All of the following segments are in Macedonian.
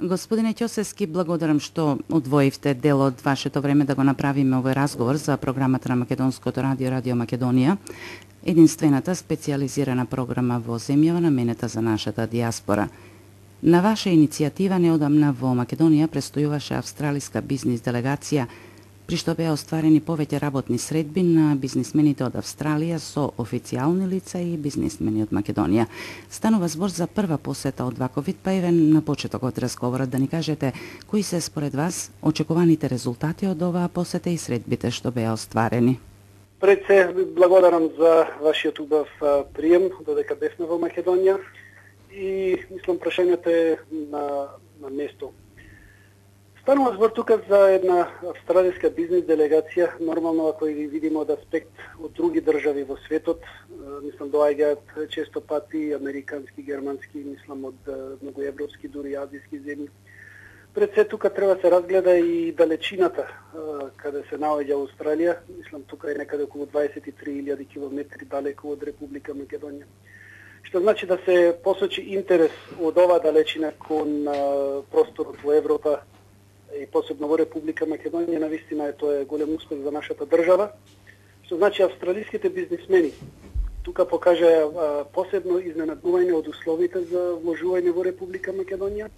Господине Ќосевски, благодарам што одвоивте дел од вашето време да го направиме овој разговор за програмата на Македонското радио, Радио Македонија, единствената специјализирана програма во земјава наменета за нашата диаспора. На ваша иницијатива неодамна во Македонија престојуваше австралиска бизнис делегација, при што беа остварени повеќе работни средби на бизнисмените од Австралија со официјални лица и бизнисмени од Македонија. Станува збор за прва посета од ваков вид, па еве на почеток од разговорот да ни кажете кои се според вас очекуваните резултати од оваа посета и средбите што беа остварени. Пред се благодарам за вашиот убав прием, додека бевме во Македонија и мислам прашањето е на место. Станува збор тука за една австралиска бизнис делегација, нормално ако и видиме од аспект од други држави во светот, мислам доаѓаат често пати американски, германски, мислам од многу европски, дури азиски земји. Пред се тука треба се разгледа и далечината каде се наоѓа Австралија, мислам тука е некаде околу 23.000 километри далеко од Република Македонија. Што значи да се посочи интерес од оваа далечина кон просторот во Европа и посебно во Република Македонија, навистина тоа е голем успех за нашата држава. Што значи австралиските бизнисмени тука покажаа посебно изненадување од условите за вложување во Република Македонија.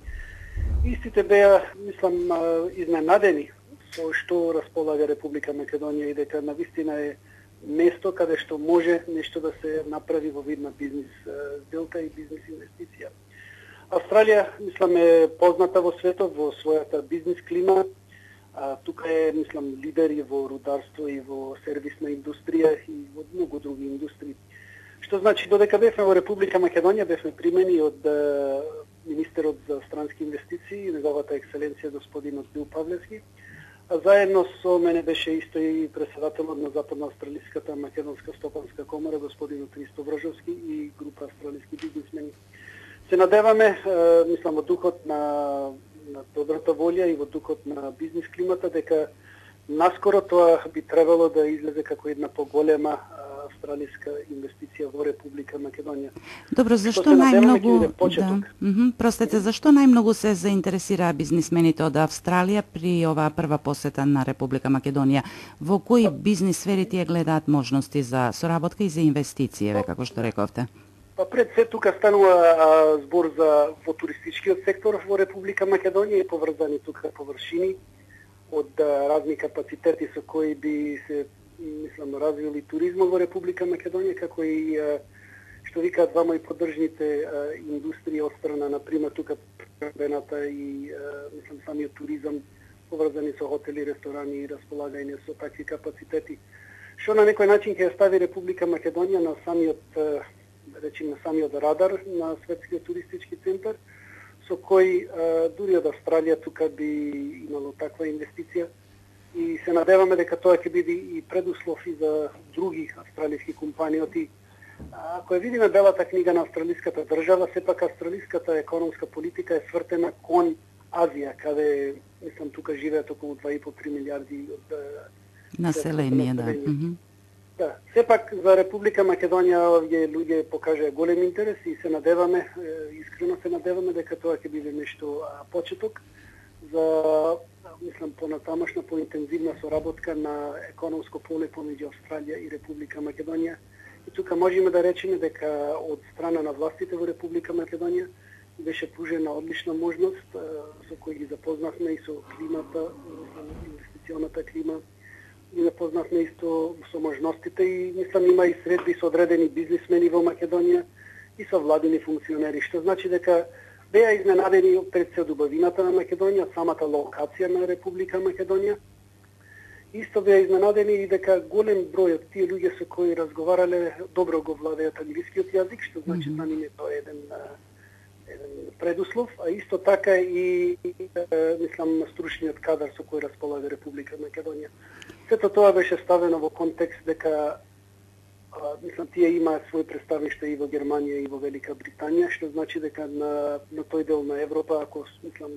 Истите беа, мислам, изненадени со што располага Република Македонија и дека навистина е место каде што може нешто да се направи во вид на бизнис сделка и бизнис инвестиција. Австралија, мислам, е позната во светот во својата бизнис клима. Тука е, мислам, лидер и во рударство и во сервисна индустрија и во многу други индустрии. Што значи, додека бевме во Република Македонија, бевме примени од министерот за странски инвестиции, неговата екселенција господинот Бил Павлевски, а заедно со мене беше исто и председателот на Западноавстралиската македонска стопанска комора, господинот Ристо Вржовски и група австралиски бизнисмени. Се надеваме, мислам, во духот на добрата волја и во духот на бизнис климата, дека наскоро тоа би требало да излезе како една поголема австралиска инвестиција во Република Македонија. Добро, зашто најмногу простете, зашто најмногу се заинтересираа бизнисмените од Австралија при оваа прва посета на Република Македонија? Во кои бизнис сфери тие гледаат можности за соработка и за инвестиции, како што рековте? Па пред се тука станува збор за во туристичкиот сектор во Република Македонија и поврзани тука површини од разни капацитети со кои би се, мислам, развили туризмот во Република Македонија, како и што викаат двама и поддржните индустрии од страна, например, тука пребената и, мислам, самиот туризам, поврзани со хотели, ресторани и располагање со такви капацитети. Што на некој начин ќе стави Република Македонија на самиот на самиот радар на светскиот туристички центар, со кој дури од Австралија тука би имало таква инвестиција и се надеваме дека тоа ќе биде и предуслов и за други австралиски компании. Ако ја видиме белата книга на австралиската држава, сепак австралиската економска политика е свртена кон Азија, каде, мислам, тука живеат околу 2,5-3 милиарди од население, да. Да, сепак за Република Македонија овие луѓе покажаа голем интерес и се надеваме, искрено се надеваме дека тоа ќе биде нешто почеток за, мислам, понатамошна, поинтензивна соработка на економско поле помеѓу Австралија и Република Македонија. И тука можеме да речеме дека од страна на властите во Република Македонија беше пружена одлична можност со кој ги запознавме и со климата, инвестиционата клима, и запознавме исто со можностите и мислам има и средби со одредени бизнисмени во Македонија и со владини функционери, што значи дека беа изненадени пред се од убавината на Македонија, самата локација на Република Македонија. Исто беа изненадени и дека голем број од тие луѓе со кои разговарале добро го владеат англискиот јазик, што значи за нив тоа е еден предуслов, а исто така и мислам стручниот кадар со кој располага Република Македонија. Сето тоа беше ставено во контекст дека мислам тие имаат свој представниште и во Германија и во Велика Британија, што значи дека на тој дел на Европа, ако мислам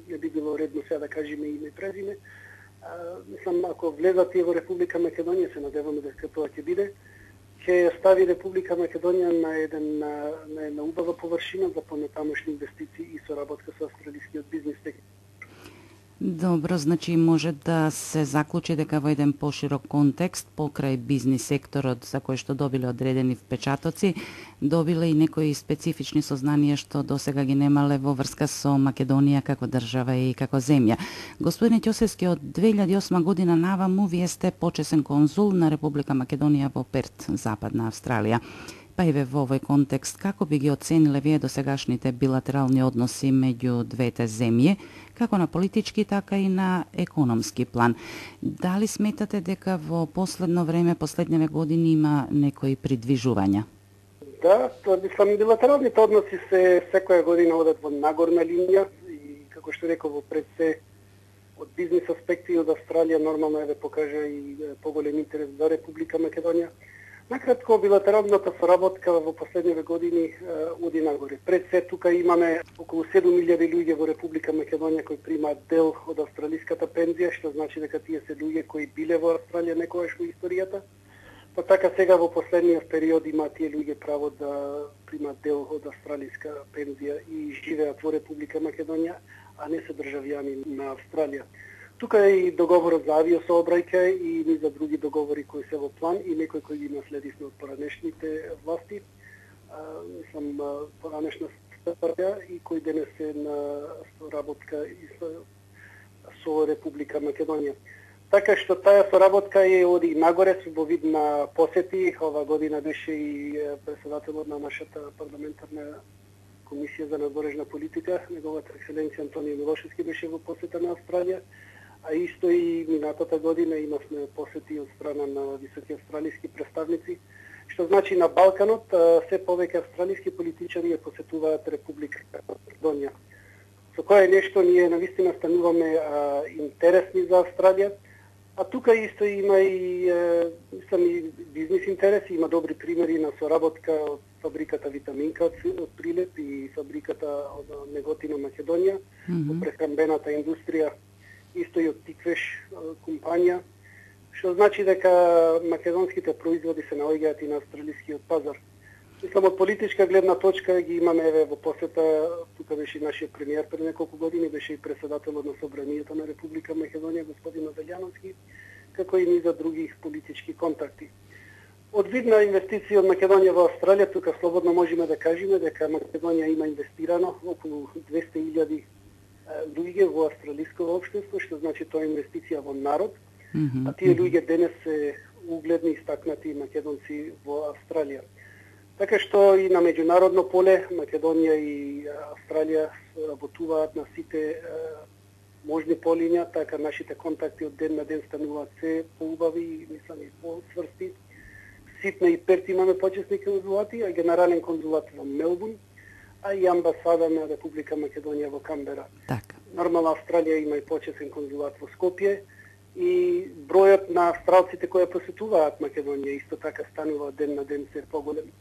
не би било редно сега да кажеме име и презиме, мислам ако влезат тие во Република Македонија, се надеваме дека тоа ќе биде, ќе стави Република Македонија на една убава површина за понатамошни инвестиции и соработка со австралискиот Добро, значи може да се заклучи дека во еден поширок контекст, покрај бизнис секторот за кој што добиле одредени впечатоци, добиле и некои специфични сознанија што досега ги немале во врска со Македонија како држава и како земја. Господине Ќосевски, од 2008 година наваму вие сте почесен конзул на Република Македонија во Перт, Западна Австралија. Па и во овој контекст, како би ги оцениле вие досегашните билатерални односи меѓу двете земји, како на политички, така и на економски план? Дали сметате дека во последно време, последниве години има некои придвижувања? Да, билатералните односи се секоја година одат во нагорна линија и, како што реков, во пред се од бизнис аспекти и од Австралија нормално е да покажа и поголем интерес за Република Македонија. Накратко, билатералната соработка во последниве години оди нагоре. Пред се тука имаме околу 7.000 луѓе во Република Македонија кои примаат дел од австралиската пензија, што значи дека тие се луѓе кои биле во Австралија некогаш во историјата. Па така сега во последниот период има тие луѓе право да примаат дел од австралиска пензија и живеат во Република Македонија, а не се државјани на Австралија. Тука е и договорот за авиосообраќај и низа други договори кои се во план и некои кои ги наследивме од поранешните власти. Мислам, поранешна стратегија и кои денес е на соработка и со Република Македонија. Така што таа соработка е оди нагоре во вид на посети. Ова година беше и председателот на нашата парламентарна комисија за надворешна политика, неговата екселенција Антонио Милошевски беше во посета на Австралија. А исто и минатата година имавме посети од страна на високи австралиски представници, што значи на Балканот се повеќе австралиски политичари ја посетуваат Република Македонија. Со кое нешто ние навистина стануваме интересни за Австралија, а тука исто има и бизнис интереси, има добри примери на соработка од фабриката Витаминка од Прилеп и фабриката од Неготино Македонија, во прехранбената индустрија, исто и од Тиквеш компанија, што значи дека македонските производи се наоѓаат и на австралискиот пазар. Мислам, од политичка гледна точка ги имаме во посета, тука беше нашиот премиер пред неколку години, беше и председателот на Собранието на Република Македонија, господин Велјановски, како и низа други политички контакти. Од вид на инвестиција од Македонија во Австралија, тука слободно можеме да кажеме дека Македонија има инвестирано околу 200.000 луѓе во австралиско општество, што значи тоа е инвестиција во народ, а тие луѓе денес се угледни и истакнати македонци во Австралија. Така што и на меѓународно поле Македонија и Австралија работуваат на сите можни полиња, така нашите контакти од ден на ден стануваат се поубави и мислам и посврсти. Сиднеј и Перт имаме почесни конзулати, а генерален конзулат во Мелбурн, а и амбасада на Република Македонија во Камбера. Така. Нормално Австралија има и почесен конзулат во Скопје и бројот на австралците кои посетуваат Македонија исто така станува ден на ден се поголем.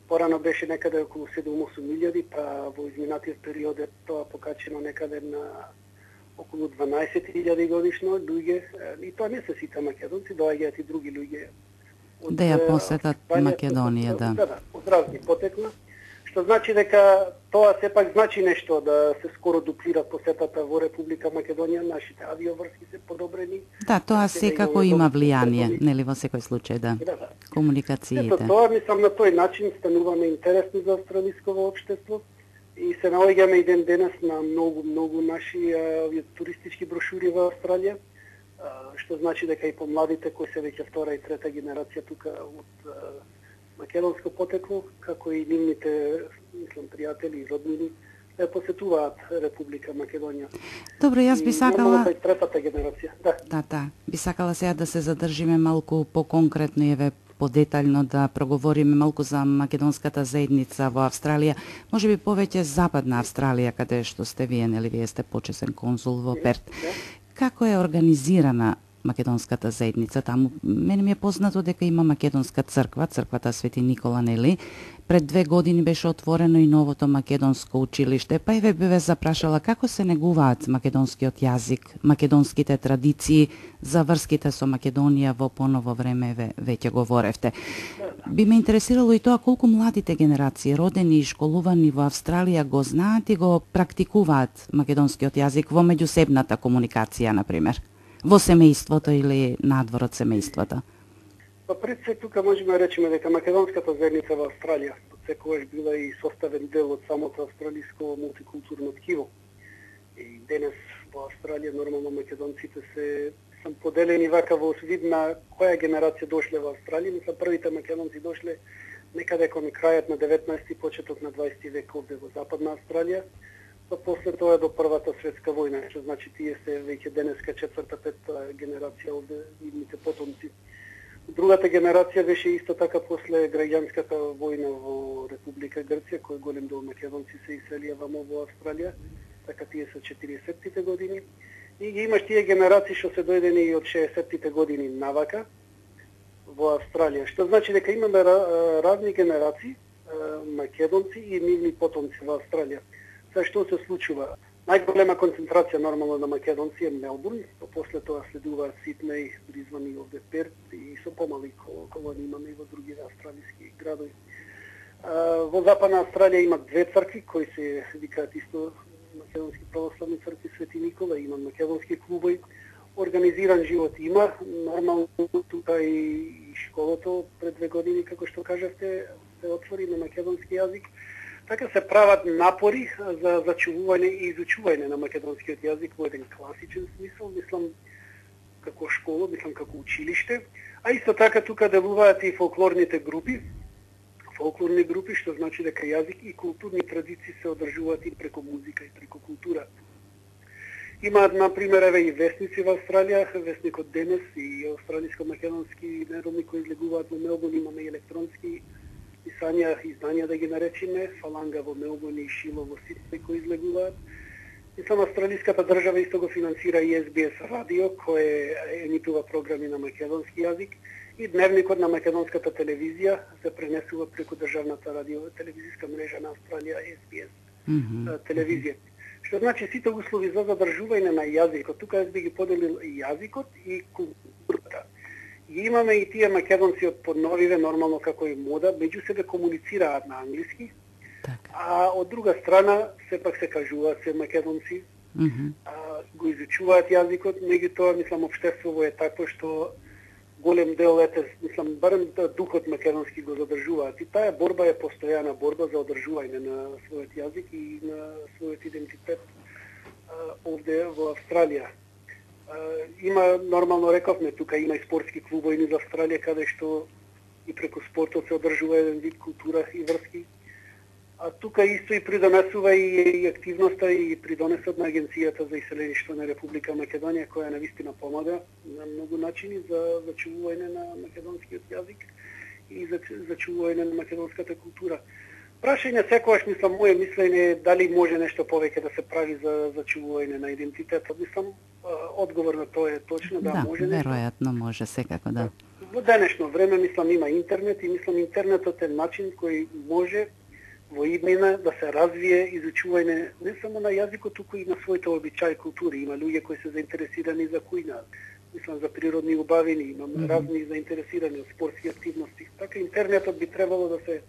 Порано беше некаде околу 7-8 па во изминатиот период е тоа покачено некаде на околу 12.000 годишно луѓе, и тоа не се сите македонци, доаѓаат и други луѓе. Да ја посетат Македонија, да. Да, од разни потекла. Што значи дека тоа сепак значи нешто да се скоро дуплира посетата во Република Македонија, нашите авиоврски се подобрени. Да, тоа секако има влијание, нели во секој случај, да. Комуникациите. Ето тоа, мислам, на тој начин стануваме интересни за австралиското општество и се наоѓаме и ден денес на многу наши туристички брошури во Австралија, што значи дека и помладите кои се веќе втора и трета генерација тука од македонско потекло, како и нивните, мислам, пријатели и роднини, посетуваат Република Македонија. Добро, јас би сакала... И третата генерација, да. Да. Би сакала сега да се задржиме малку по-конкретно и подетално да проговориме малку за македонската заедница во Австралија. Може би повеќе Западна Австралија, каде што сте вие, нели вие сте почесен конзул во Перт. Како е организирана македонската заедница таму. Мене ми е познато дека има македонска црква, црквата Свети Никола, нели? Пред 2 години беше отворено и новото македонско училиште, па и ве запрашала како се негуваат македонскиот јазик, македонските традиции, за врските со Македонија во поново време веќе говоревте. Би ме интересирало и тоа колку младите генерации, родени и школувани во Австралија, го знаат и го практикуваат македонскиот јазик во меѓусебната комуникација, например, во семејството или надвор од семејството. Па пред се тука можеме да речеме дека македонската заедница во Австралија секогаш била и составен дел од самото австралиско мултикултурно ткиво. И денес во Австралија нормално македонците се поделени вака во вид на која генерација дошле во Австралија. Мисля, првите македонци дошле некаде кон крајот на 19 почеток на 20 век овде во Западна Австралија, па после тоа до Првата светска војна, што значи тие се веќе денеска 4-5 генерација овде, идните потомци. Другата генерација беше исто така после граѓанската војна во Република Грција, кој голем дел македонци се иселија вамо во Австралија, така тие се 40-тите години. И ги имаш тие генерации што се дојдени и од 60-тите години навака во Австралија. Што значи дека имаме разни генерации македонци и нивни потомци во Австралија. Сега што се случува? Најголема концентрација нормално на македонци е Мелбурн, после тоа следуваат Сиднеј, Бризбен и овде Перт и со помали колонии имаме и во други австралиски градови. Во Западна Австралија има 2 цркви кои се викаат исто македонски православни цркви Свети Никола, има македонски клубови, организиран живот има, нормално тука и школото пред 2 години, како што кажавте, се отвори на македонски јазик. Така се прават напори за зачувување и изучување на македонскиот јазик во еден класичен смисол, мислам како школа, мислам како училиште, а исто така тука делуваат и фолклорните групи, што значи дека јазик и културни традиции се одржуваат и преку музика и преку култура. Имаат, например, еве и вестници во Австралија, вестникот Денес и австралиско-македонски неделник кои излегуваат во Мелбурн, имаме и електронски писања, издања да ги наречиме, Фаланга во Мелбурн и Шило во Сиднеј кои излегуваат. И само австралиската држава исто го финансира и SBS радио, кој емитува програми на македонски јазик, и дневникот на македонската телевизија се пренесува преку државната радио телевизиска мрежа на Австралија SBS телевизија. Што значи сите услови за задржување на јазикот, тука би ги поделил и јазикот и културата. И имаме и тие македонци од подновиве, нормално како и мода, меѓу себе комуницираат на англиски, а од друга страна сепак се кажуваат се македонци, го изучуваат јазикот, меѓутоа мислам општеството е такво што голем дел мислам барем духот македонски го задржуваат и таа борба е постојана борба за одржување на својот јазик и на својот идентитет овде во Австралија. Има, нормално рековме, тука има и спортски клубови низ Австралија, каде што и преку спортот се одржува еден вид култура и врски. А тука исто и придонесува и активноста и придонесот на Агенцијата за иселеништво на Република Македонија, која навистина помага на многу начини за зачувување на македонскиот јазик и за зачувување на македонската култура. Прашање секогаш, мислам, моје мислење е дали може нешто повеќе да се прави за зачувување на идентитетот. Мислам, одговор на тоа е точно да може нешто. Да, веројатно може, секако да. Во денешно време, мислам, има интернет и мислам интернетот е начин кој може во иднина да се развие изучување не само на јазикот, туку и на своите обичаи култури. Има луѓе кои се заинтересирани за кујна, мислам за природни убавини, имам разни заинтересирани од спортски активности. Така интернетот би требало да се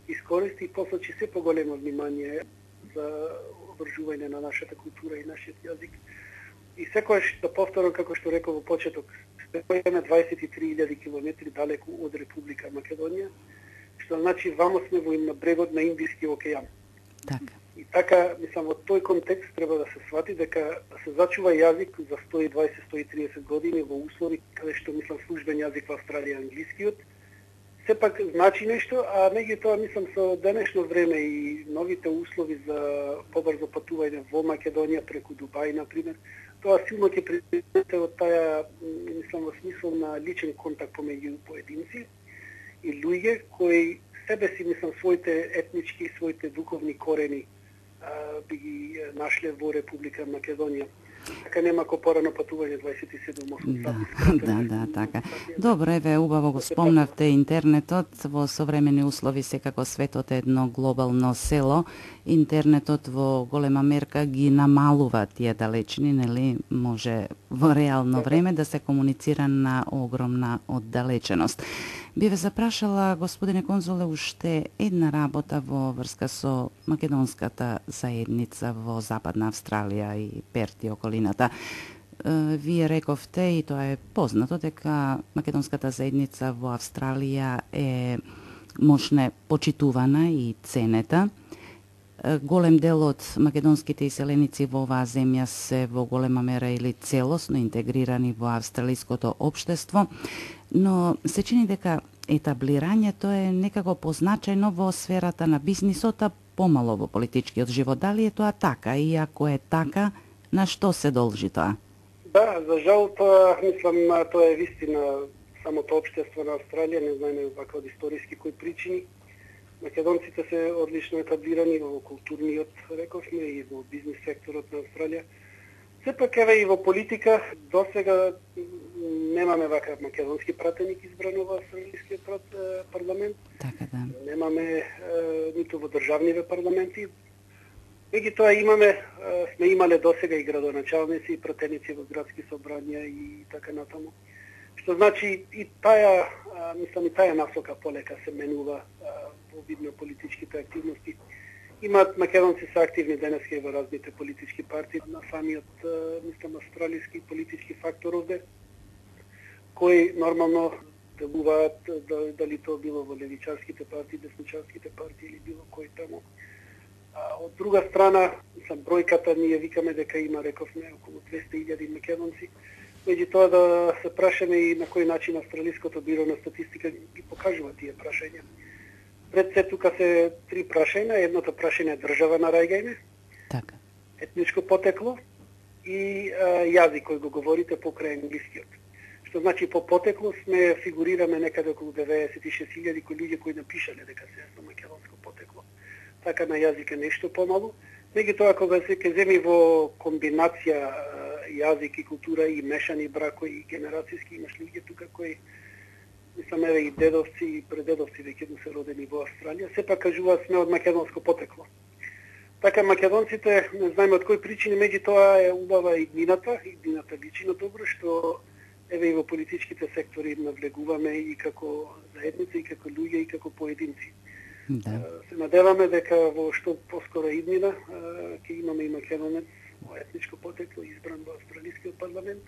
искористи и посочи се поголемо внимание за одржување на нашата култура и нашиот јазик. И секојаш да повторам како што реков во почеток, стоиме 23.000 километри далеку од Република Македонија, што значи вамо сме на брегот на Индиски океан. Така. И така, мислам, во тој контекст треба да се свати дека се зачува јазик за 120-130 години во услови каде што мислам службен јазик во Австралија англискиот, сепак значи нешто, а меѓутоа мислам со денешно време и новите услови за побрзо патување во Македонија преку Дубај, например, тоа силно ќе придонесе од таа, мислам, во смисол на личен контакт помеѓу поединци и луѓе кои себе си, мислам, своите етнички и своите духовни корени би ги нашле во Република Македонија. Така нема ко порано патување 27 сати. Да, така. Добро, еве, убаво го спомнавте интернетот. Во современи услови секако светот е едно глобално село. Интернетот во голема мерка ги намалува тие далечини, нели? Може во реално време да се комуницира на огромна оддалеченост. Би ве запрашала, господине конзуле, уште една работа во врска со македонската заедница во Западна Австралија и Перт и околината. Вие рековте, и тоа е познато, дека македонската заедница во Австралија е мощне почитувана и ценета. Голем дел од македонските иселеници во оваа земја се во голема мера или целосно интегрирани во австралиското општество, но се чини дека етаблирањето е некако позначајно во сферата на бизнисот, а помало во политичкиот живот. Дали е тоа така? И ако е така, на што се должи тоа? Да, за жал тоа, мислам, тоа е вистина. Самото општество на Австралија, не знаеме вака од историски кои причини. Македонците се одлично етаблирани во културниот, рековме, и во бизнис секторот на Австралија. Сепак еве и во политика досега немаме вака македонски пратеник избран во австралискиот парламент. Така да. Немаме ниту во државниве парламенти. Меѓутоа сме имале досега и градоначалници и пратеници во градски собрања и така натаму. Што значи и таа насока полека се менува во вид на политичките активности. Имаат македонци се активни денеска и во разните политички партии, на самиот, австралиски политички фактор овде, кои нормално делуваат, дали тоа било во левичарските партии, десничарските партии или било кој таму. Од друга страна, бројката ние викаме дека има, рековме, околу 200.000 македонци. Меѓутоа да се прашаме и на кој начин Австралиското биро на статистика ги покажува тие прашања. Пред се тука се 3 прашања. Едното прашање е држава на раѓање, така, етничко потекло и јазик кој го говорите покрај англискиот. Што значи по потекло сме фигурираме некаде околу 96.000 луѓе кои напишале дека се со македонско потекло. Така на јазик е нешто помалу. Меѓутоа кога се ќе земи во комбинација јазик и култура и мешани бракови и генерацијски, имаш луѓе тука кои мислам еве и дедовци и предедовци веќе се родени во Австралија, сепак кажуваат сме од македонско потекло. Така македонците, не знаеме од кои причини, меѓутоа е убава иднината личи на добро, што еве и во политичките сектори навлегуваме и како заедница, и како луѓе, и како поединци. Да. Се надеваме дека во што поскоро иднина ќе имаме и македонец во етничко потекло избран во австралискиот парламент.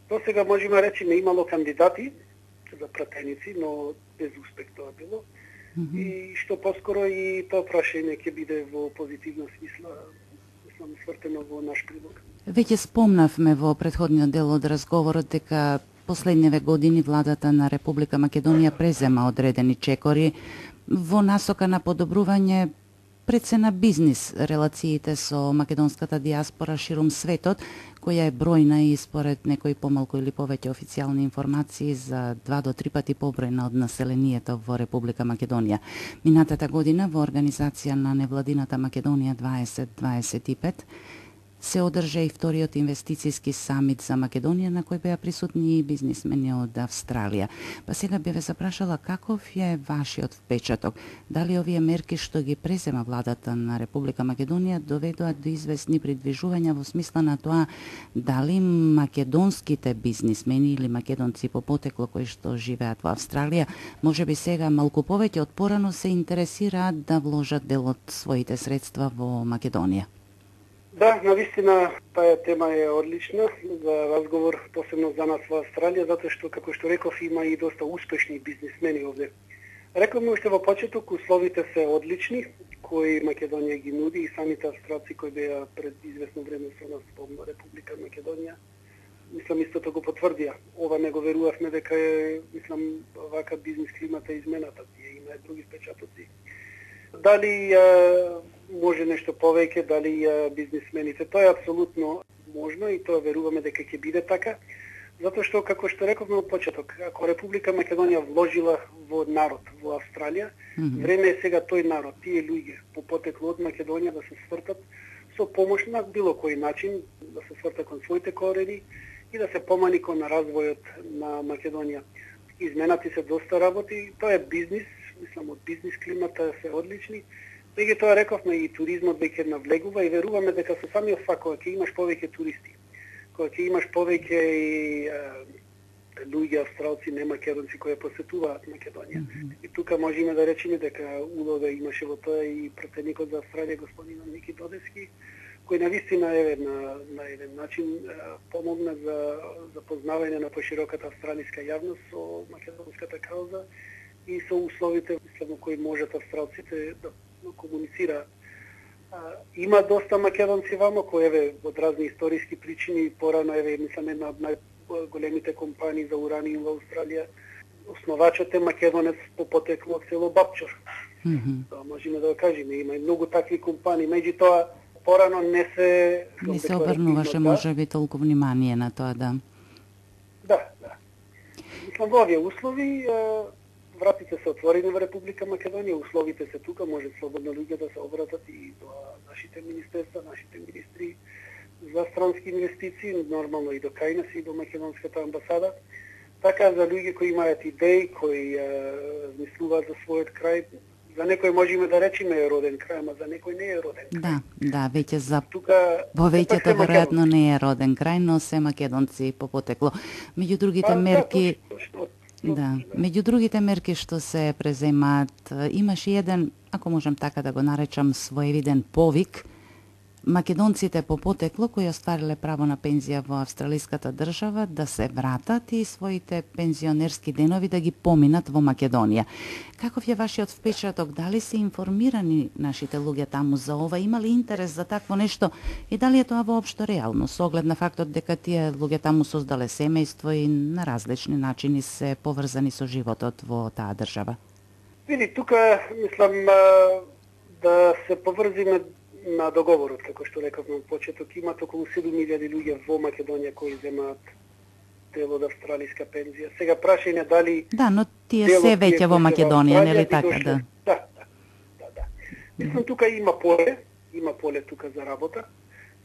До сега можеме да речеме имало кандидати за пратеници, но без успех тоа било. И што поскоро и тоа прашање ќе биде во позитивна смисла, мислам, свртено во наш прилог. Веќе спомнавме во претходниот дел од разговорот дека последниве години владата на Република Македонија презема одредени чекори во насока на подобрување пред се на бизнис релациите со македонската диаспора ширум светот, која е бројна и според некои помалку или повеќе официјални информации за 2 до 3 пати побројна од населението во Република Македонија. Минатата година во организација на невладината Македонија 2025 се одржа и вториот инвестицијски самит за Македонија, на кој беа присутни и бизнисмени од Австралија. Па сега би ве запрашала каков е вашиот впечаток? Дали овие мерки што ги презема владата на Република Македонија доведоа до известни придвижувања во смисла на тоа дали македонските бизнисмени или македонци по потекло кои што живеат во Австралија, може би сега малку повеќе од порано се интересираат да вложат дел од своите средства во Македонија? Да, навистина таа тема е одлична за разговор, посебно за нас во Австралија, затоа што, како што реков, има и доста успешни бизнисмени овде. Рековме уште во почеток, условите се одлични, кои Македонија ги нуди и самите австралци кои беа пред известно време со нас во Република Македонија, мислам истото го потврдија. Ова не го верувавме дека е, мислам, вака бизнис климата измената, тие има други впечатоци. Дали може нешто повеќе, дали бизнисмените, тоа е апсолутно можно и тоа веруваме дека ќе биде така, затоа што, како што рековме од почеток, ако Република Македонија вложила во народ во Австралија, време е сега тој народ, тие луѓе по потекло од Македонија да се свртат со помош на било кој начин, се сврта кон своите корени и да се помани кон развојот на Македонија. Изменати се доста работи, тоа е бизнис, мислам од бизнис климата се одлични. Меѓутоа рековме и туризмот веќе навлегува и веруваме дека со самиот факт кога ќе имаш повеќе туристи, кога ќе имаш повеќе и луѓе, австралци, немакедонци кои посетуваат Македонија. И тука можеме да речеме дека улога имаше во тоа и пратеникот за Австралија господин Ники Додевски, кој навистина на еден начин помогна за запознавање на пошироката австралиска јавност со македонската кауза и со условите во кои можат австралците да комуницираат. Има доста македонци вамо кои од разни историски причини порано мислам една од најголемите компании за ураниум во Австралија. Основачот е македонец по потекло од село Бапчор. Тоа можеме да го кажеме, има и многу такви компании, меѓутоа порано не се обрнуваше можеби толку внимание на тоа, да. Да. Мислам во овие услови вратите се отворени во Република Македонија, условите се тука, може слободно луѓе да се обратат и до нашите министерства, нашите министри за странски инвестиции, нормално и до кај нас и до македонската амбасада. Така за луѓе кои имаат идеи, кои размислуваат за својот крај, за некој можеме да речеме е роден крај, ама за некој не е роден крај. Да, веќе за тука повеќето веројатно не е роден крај, но се македонци по потекло. Меѓу другите мерки, меѓу другите мерки што се преземаат, имаше еден, ако можам така да го наречам, своевиден повик македонците по потекло кои оствариле право на пензија во австралиската држава да се вратат и своите пензионерски денови да ги поминат во Македонија. Каков е вашиот впечаток? Дали се информирани нашите луѓе таму за ова? Има ли интерес за такво нешто? И дали е тоа воопшто реално, со оглед на фактот дека тие луѓе таму создале семејство и на различни начини се поврзани со животот во таа држава? Види, тука мислам да се поврзиме на договорот, како што рековме во почеток, имат околу 7000 луѓе во Македонија кои земаат дел од австралиска пензија. Сега прашање дали но тие се веќе во Македонија, нели така? Да. Мислам тука има поле тука за работа.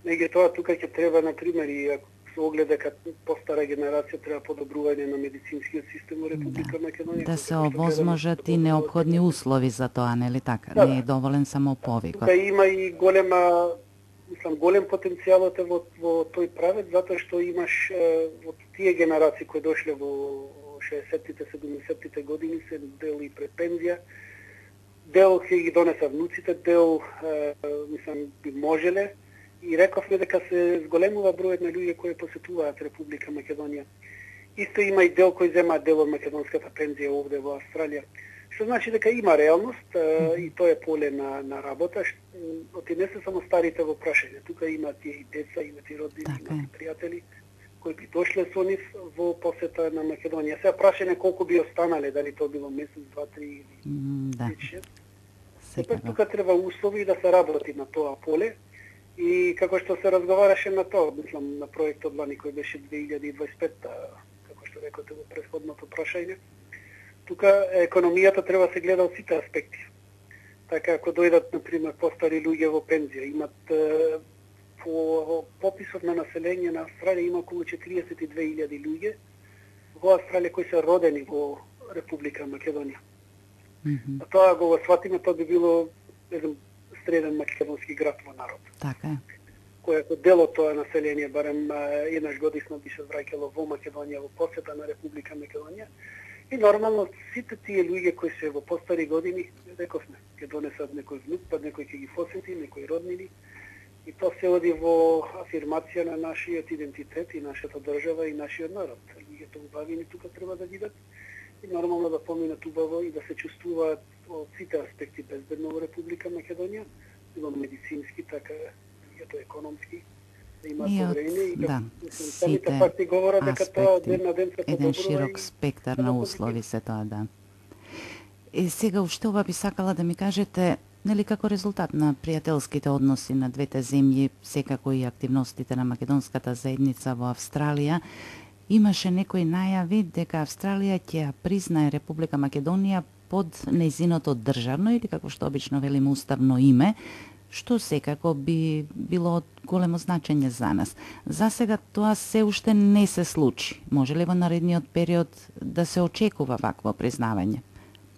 Меѓутоа тука ќе треба на пример и со оглед дека постара генерација треба подобрување на медицинскиот систем во Република Македонија. Да се овозможат и неопходни услови за тоа, нели така? Не е доволен само повикот. Тука има и голем потенцијал во тој правец, затоа што имаш во тие генерации кои дошле во 60-тите, 70-тите години се дел и пред пензија. Дел ќе ги донеса внуците, дел би можеле. И рековме дека се зголемува бројот на луѓе кои посетуваат Република Македонија. Исто има и дел кои земаат дел од македонската пензија овде во Австралија. Што значи дека има реалност и тоа е поле на работа. Оти не се само старите во прашање. Тука имат и деца, имат и роднини, имат и пријатели кои би дошле со нив во посета на Македонија. Сега прашање колку би останале, дали тоа било месец, 2, 3 или 5. Сепак тука треба услови да се работи на тоа поле. И како што се разговараше на тоа, мислам на проектот лани кој беше 2025, како што рекоте во претходното прашање, тука економијата треба се гледа од сите аспекти. Така ако дојдат на пример постари луѓе во пензија, имат по пописот на население на Австралија има околу 42.000 луѓе во Австралија кои се родени во Република Македонија. А тоа го сватиме, тоа би било среден македонски град во народ. Така е. Кој ако дел од тоа население барем еднаш годишно би се враќало во Македонија во посета на Република Македонија. И нормално сите тие луѓе кои се во постари години, рековме, ќе донесат некој внук, па некој ќе ги посети, некој роднини. И тоа се оди во афирмација на нашиот идентитет и нашата држава и нашиот народ. Луѓето убавини тука треба да видат и нормално да поминат убаво и да се чувствуваат од сите аспекти безбедно во Република Македонија, било медицински, така и економски, да имаат поверение и да самите факти говорат дека тоа ден на ден се подобрува. Еден широк спектар на услови се тоа, да. И сега уште ова би сакала да ми кажете, нели како резултат на пријателските односи на двете земји, секако и активностите на македонската заедница во Австралија, имаше некои најави дека Австралија ќе ја признае Република Македонија под нејзиното државно или како што обично велиме уставно име, што секако би било од големо значење за нас. За сега тоа се уште не се случи. Може ли во наредниот период да се очекува вакво признавање?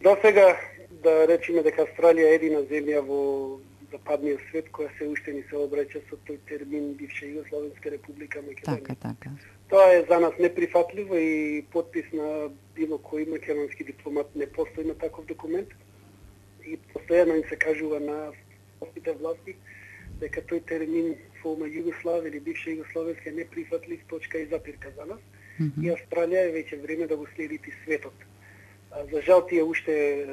До сега да речеме дека Австралија е едина земја во западниот свет која се уште ни се обраќа со тој термин бивша Југословенска република Македонија. Така. Тоа е за нас неприфатливо и подпис на било кој македонски дипломат не постои на таков документ. И постојано им се кажува на австралиските власти дека тој термин форма Југославија или бивша Југословенска е неприфатлив, точка и запирка за нас. И Австралија е веќе време да го следи светот. За жал тие уште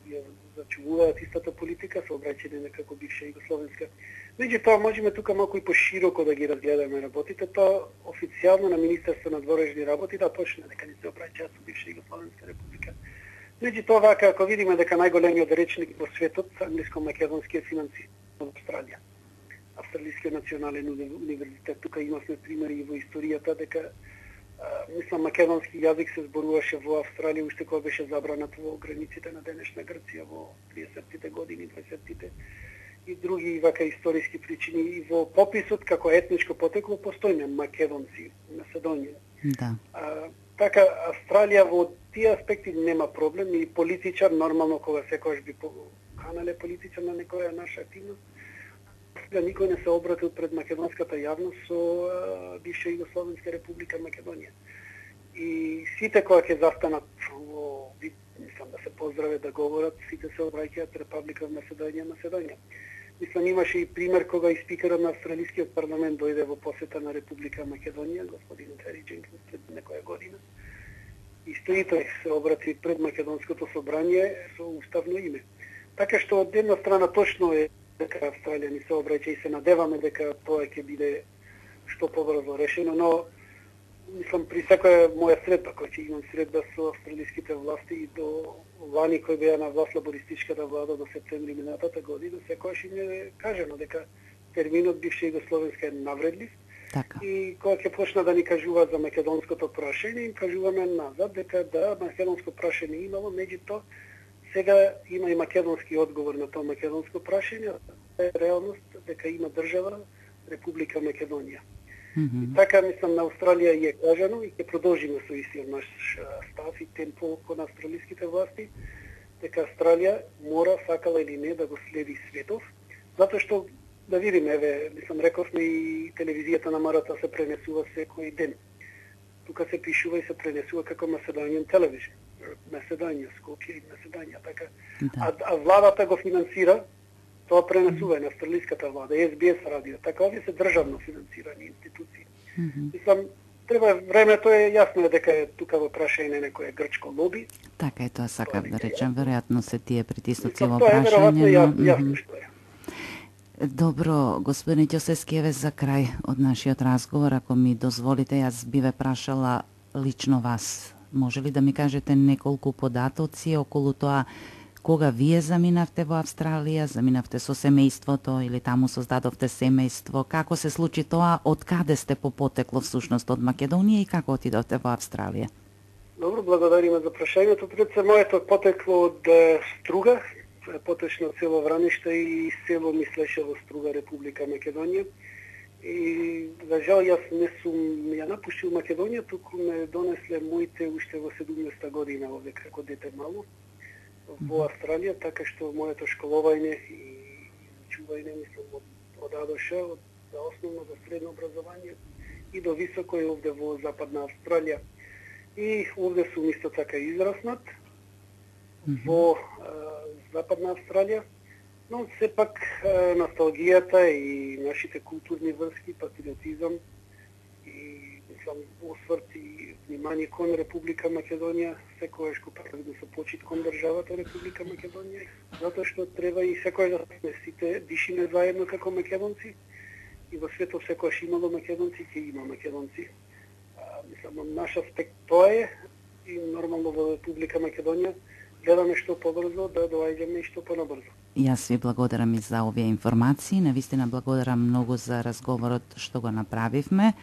ја зачувуваат истата политика со обраќање на како бивша Југословенска. Меѓутоа можеме тука малку и пошироко да ги разгледаме работите. Тоа официјално на Министерство на дворежни работи да почне дека ни се обраќаат со бивша Југословенска република. Меѓутоа вака ако видиме дека најголемиот речник во светот англиско-македонски е финансиран од Австралија. Австралискиот национален универзитет, тука имавме примери и во историјата дека мислам македонски јазик се зборуваше во Австралија уште кога беше забранат во границите на денешна Грција во 30-тите години, 20-тите и други вака историски причини. И во пописот како етничко потекло постојме македонци, Македонија. Да. Така Австралија во тие аспекти нема проблем и политичар нормално кога секогаш би поканале политичар на некоја наша активност. Никој не се обратил пред македонската јавност со бивша Југословенска република Македонија. И сите кои ќе застанат во мислам да се поздрават да говорат, сите се обраќаат Република Македонија. Мислам имаше и пример кога и спикерот на австралискиот парламент дојде во посета на Република Македонија, господин Тери Дженкинс пред некоја година. И стои тој се обрати пред македонското собрание со уставно име. Така што од една страна точно е дека Австралија ни се обраќа и се надеваме дека тоа ќе биде што побрзо решено, но мислам при секоја моја средба, која ќе имам средба со австралиските власти и до лани кој беа на власт лабористичката влада до септември минатата година, секојаш им е кажано дека терминот бивша Југословенска е навредлив. Така. И кога ќе почна да ни кажуваат за македонското прашање, им кажуваме назад дека да, македонско прашање имало, меѓутоа сега има и македонски одговор на тоа македонско прашање, е реалност дека има држава Република Македонија. И така мислам на Австралија е кажано и ќе продолжиме со истиот наш став и темпо кон австралиските власти дека Австралија мора, сакала или не, да го следи светов, затоа што да видиме, мислам рековме и телевизијата на Марата се пренесува секој ден. Тука се пишува и се пренесува како Macedonian Television, Macedonија, Скопје и Macedonија, така. Да. А владата го финансира тоа пренесува на австралиската влада, SBS радио, така овие се државно финансирани институции. Мислам, треба времето е јасно дека е тука во прашање некој грчко лоби. Така е, тоа сакав да речем, веројатно се тие притиснуци во прашање. Тоа е веројатно јасно што е. Добро, господине Ќосевски, за крај од нашиот разговор, ако ми дозволите, јас би ве прашала лично вас. Може ли да ми кажете неколку податоци околу тоа кога вие заминавте во Австралија, заминавте со семејството или таму создадовте семејство, како се случи тоа, од каде сте по потекло всушност од Македонија и како отидовте во Австралија? Добро, благодариме за прашањето. Пред се моето потекло од Струга, поточно село Враниште и село мислеше во Струга, Република Македонија. И за жал јас не сум ја напуштил Македонија, туку ме донесле моите уште во 17-та година овде како дете мало во Австралија, така што моето школување и изучување мислам од АДШ, од основно до средно образование и до високо и овде во Западна Австралија. И овде сум исто така израснат во Западна Австралија, но сепак носталгијата и нашите културни врски, патриотизам и мислам осврт и внимание кон Република Македонија, секогаш го правиме со почит кон државата Република Македонија, затоа што треба и секој да сме сите дишиме заедно како македонци и во светот секогаш имало македонци, ќе има македонци. Мислам, од наш аспект тоа е и нормално во Република Македонија гледаме што побрзо да доаѓаме и што понабрзо. Јас ви благодарам и за овие информации. Навистина благодарам многу за разговорот што го направивме.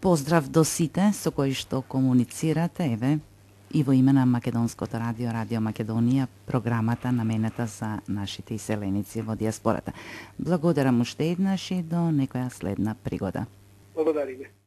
Поздрав до сите со кои што комуницирате, еве, и во име на Македонското радио, Радио Македонија, програмата наменета за нашите иселеници во диаспората. Благодарам уште еднаш и до некоја следна пригода. Благодариме.